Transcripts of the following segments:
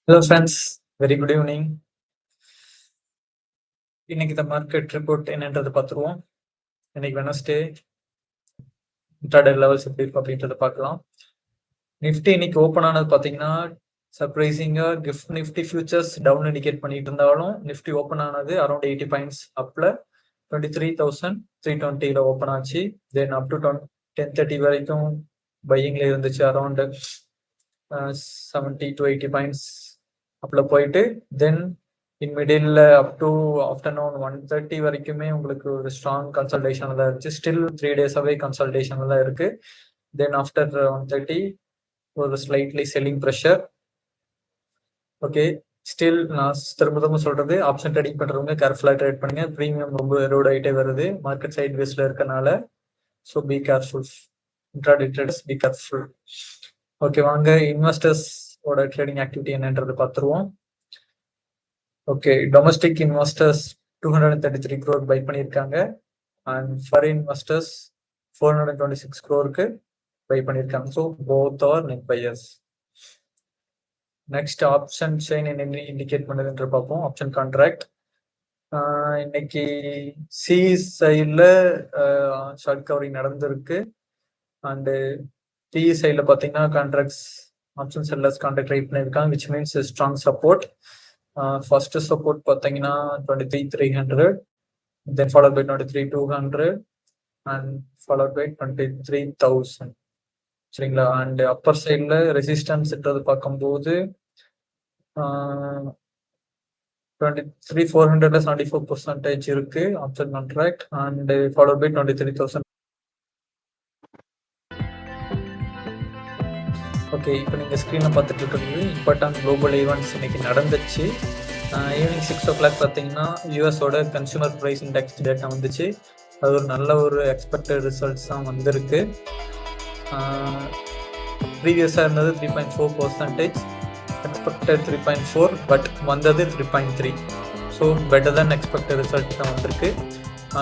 Hello friends, very good evening. இன்னைக்கு இந்த market report என்னன்றதை பார்த்துருவோம். இன்னைக்கு வெனஸ்டே இன்ட்ராடே லெவல்ஸ் எப்படி இருக்கு அப்படின்றத பார்க்கலாம். நிஃப்டி இன்னைக்கு ஓப்பன் ஆனது பார்த்தீங்கன்னா சர்ப்ரைசிங்கா gift Nifty futures down indicate பண்ணிட்டு இருந்தாலும் நிஃப்டி ஓப்பன் ஆனது அரௌண்ட் 80 பாயிண்ட்ஸ் அப்ல 23,320 ஓப்பன் ஆச்சு. தென் அப் டு 10:30 வரைக்கும் பையிங்ல இருந்துச்சு அரௌண்ட் 70 to 80 பாயிண்ட்ஸ் அப்ல போயிட்டு then in middle up to afternoon 1:30 வரைக்குமே உங்களுக்கு ஒரு ஸ்ட்ராங் கன்சல்டேஷன் தான் இருந்துச்சு. ஸ்டில் 3 டேஸாவே கன்சல்டேஷன் தான் இருக்கு. தென் ஆஃப்டர் 1:30 ஒரு slightly selling pressure. Okay, still நான் திரும்ப சொல்றது, ஆப்ஷன் ட்ரேடிங் பண்றவங்க கேர்ஃபுல்லா ட்ரேட் பண்ணுங்க. ப்ரீமியம் ரொம்ப எரோட் ஆகிட்டே வருது மார்க்கெட் சைட் வேஸ்ல இருக்கனால. So be careful, intraday traders be careful. Okay, வாங்க இன்வெஸ்டர்ஸ் ஓட ட்ரேடிங் ஆக்டிவிட்டி என்னன்றது பார்த்துருவோம். Okay, domestic investors 233 crore buy பண்ணியிருக்காங்க and foreign investors 426 crore buy பண்ணியிருக்காங்க. So both are net buyers. Next option chain என்ன indicate பண்ணுதுன்ற பார்ப்போம். ஆப்ஷன் கான்ட்ராக்ட் இன்னைக்கு சி சைடில் ஷார்ட் கவரிங் நடந்திருக்கு அண்டு பி சைடில் பார்த்தீங்கன்னா contracts option sellers contract write பண்ணியிருக்காங்க, which means strong support. First support பார்த்தீங்கன்னா 23,300, then followed by 23,200 and followed by 23,000. சரிங்களா? அண்ட் அப்பர் சைடில் ரெசிஸ்டன்ஸ்ன்றது பார்க்கும்போது 23,400 74% இருக்கு option contract and followed by 23,000. Okay, இப்போ நீங்கள் ஸ்க்ரீனில் பார்த்துட்டு இருக்கிறது இம்பார்ட்டன்ட் குளோபல் ஈவெண்ட்ஸ் இன்னைக்கு நடந்துச்சு. ஈவினிங் 6 o'clock பார்த்தீங்கன்னா யூஎஸோட கன்சூமர் ப்ரைஸ் இண்டெக்ஸ் டேட்டா வந்துச்சு. அது ஒரு நல்ல ஒரு எக்ஸ்பெக்டட் ரிசல்ட்ஸ் தான் வந்திருக்கு. ப்ரீவியஸாக இருந்தது 3.4%, எக்ஸ்பெக்டட் 3.4, பட் வந்தது 3.3. ஸோ பெட்டர் தென் எக்ஸ்பெக்டட் ரிசல்ட் தான் வந்திருக்கு.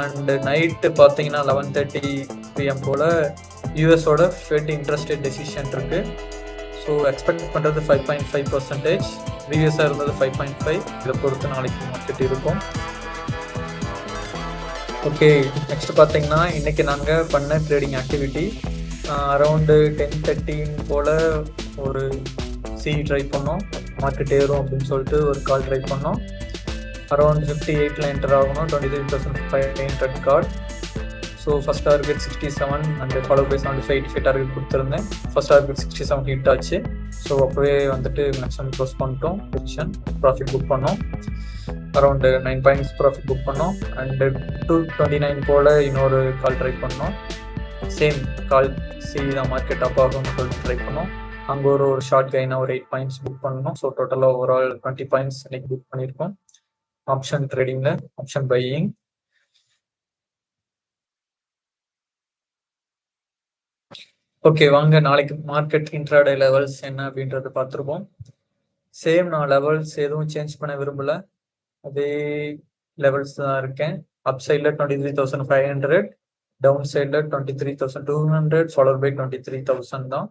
அண்ட் நைட்டு பார்த்தீங்கன்னா 11:30 PM போல் யூஎஸோட ஃபெட் இன்ட்ரெஸ்ட் ரேட் டெசிஷன் இருக்கு. ஸோ எக்ஸ்பெக்ட் பண்ணுறது 5.5%, ப்ரீவியஸாக இருந்தது 5.5. இதை பொறுத்து நாளைக்கு மார்க்கெட் இருக்கும். ஓகே, நெக்ஸ்ட் பார்த்தீங்கன்னா இன்னைக்கு நாங்கள் பண்ண ட்ரேடிங் ஆக்டிவிட்டி அரௌண்டு 10:30 போல் ஒரு சி ட்ரை பண்ணோம். மார்க்கெட் ஏறும் அப்படின்னு சொல்லிட்டு ஒரு கால் ட்ரை பண்ணோம். அரௌண்ட் 58 என்டர் ஆகணும், 23,500 call. So first target 67 and follow by 75 target கொடுத்துருந்தேன். ஃபர்ஸ்ட் டார்கெட் 67 ஹிட் ஆச்சு. ஸோ அப்போவே வந்துட்டு மேக்ஸிமம் க்ளோஸ் பண்ணிட்டோம். பொசிஷன் ப்ராஃபிட் புக் பண்ணோம், அரௌண்ட் 9 பாயிண்ட்ஸ் ப்ராஃபிட் புக் பண்ணோம். அண்ட் 229 போல் இன்னொரு கால் ட்ரை பண்ணோம். சேம் கால் சி தான் மார்க்கெட் அப் ஆகும்னு சொல்லிட்டு ட்ரை பண்ணோம். அங்கே ஒரு ஷார்ட் கைனாக ஒரு 8 பாயிண்ட்ஸ் புக் பண்ணோம். ஸோ டோட்டலாக ஓவரால் 20 பாயிண்ட்ஸ் இன்னைக்கு புக் பண்ணியிருக்கோம் ஆப்ஷன் ட்ரேடிங்கில், ஆப்ஷன் பையிங். ஓகே, வாங்க நாளைக்கு மார்க்கெட் இன்ட்ராடே லெவல்ஸ் என்ன அப்படின்றத பார்த்துருப்போம். சேம் நான் லெவல்ஸ் எதுவும் சேஞ்ச் பண்ண விரும்பல, அதே லெவல்ஸ் தான் இருக்கேன். அப் சைடில் 23,500, டவுன் சைடில் 23,200, ஃபாலோட் பை 23,000 தான்.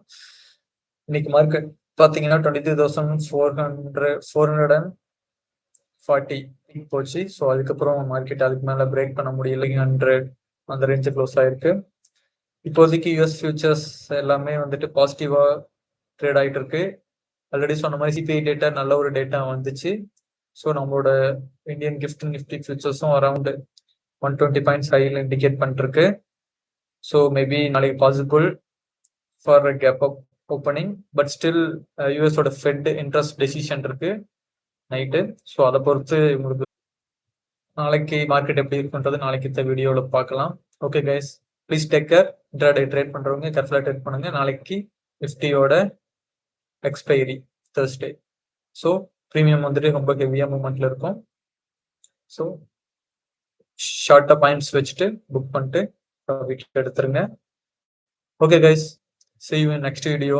இன்னைக்கு மார்க்கெட் பார்த்தீங்கன்னா 23,440 போச்சு. ஸோ அதுக்கப்புறம் மார்க்கெட் அதுக்கு மேலே பிரேக் பண்ண முடியல, 100 அந்த ரேஞ்சு க்ளோஸ் ஆயிருக்கு. இப்போதைக்கு யூஎஸ் ஃபியூச்சர்ஸ் எல்லாமே வந்துட்டு பாசிட்டிவா ட்ரேட் ஆகிட்டு இருக்கு. ஆல்ரெடி சொன்ன மாதிரி சிபிஐ டேட்டா நல்ல ஒரு டேட்டா வந்துச்சு. ஸோ நம்மளோட இந்தியன் கிஃப்ட் நிஃப்டி ஃபியூச்சர்ஸும் அரௌண்ட் 120 பாயிண்ட்ஸ் ஹையில் இண்டிகேட் பண்ணிருக்கு. ஸோ மேபி நாளைக்கு possible for gap up opening, but still யூஎஸோட ஃபெட் இன்ட்ரெஸ்ட் டெசிஷன் இருக்கு நைட்டு. ஸோ அதை பொறுத்து உங்களுக்கு நாளைக்கு மார்க்கெட் எப்படி இருக்குன்றது நாளைக்கு இந்த வீடியோவில் பார்க்கலாம். Okay guys, please take care. Intraday trade பண்ணுறவங்க கேர்ஃபுல்லாக ட்ரேட் பண்ணுங்க. நாளைக்கு நிஃப்டியோட எக்ஸ்பைரி Thursday. ஸோ ப்ரீமியம் வந்துட்டு ரொம்ப ஹெவியாக மூவ்மெண்ட்ல இருக்கும். ஸோ ஷார்ட்டாக பாயிண்ட்ஸ் வச்சுட்டு புக் பண்ணிட்டு வீட்டில் எடுத்துருங்க. Okay guys, see you in next video.